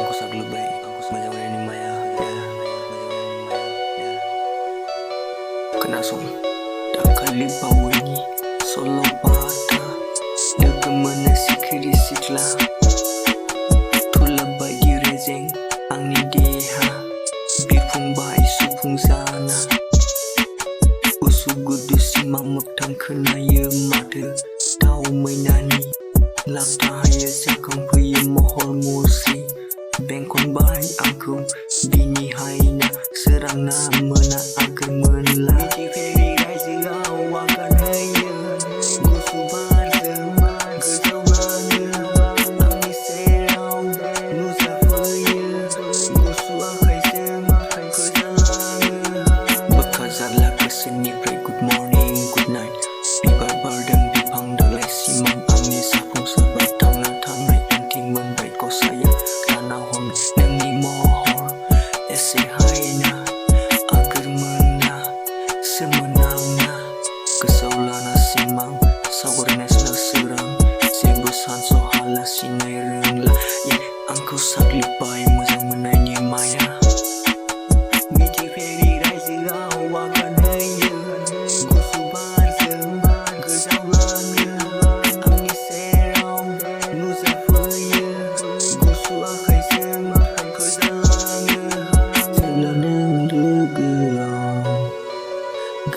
Aku sak lebay, macam ini maya, ya. Kena song, dah kali bau ini, solo pada, dah mana sikri siklah, tu lebay direzeng, angin deha, bifung bai supung sana, usugudu simang mutang kena ye mata, tahu mainani, lapta ye sekam puye mohol musi. Bengkon bai aku bini haina serang namana akan menlah di feri rai awak kan hanya gusubar teman kejauhannya ami serau nusa faya gusu akai semakai kejalannya bekazarlah keseni pray good morning good night bibar bardem bipang dalai simang ami sapung sebatang natang naik anti menbaik kau sayang hom nang mohor ese haina agar menah semenangna kesaulana simang sawarnes na serang sebusan sohala sinai rengla ye angkau sak lupai muzang menanya maya miti feri rai sirau wakan hanya gusubar sembar kesaulana ami serau nusa faya gusu akai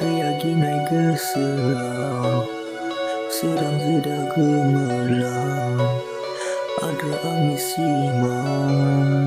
gaya ginai geselau serang sudah gemelang ada angin simang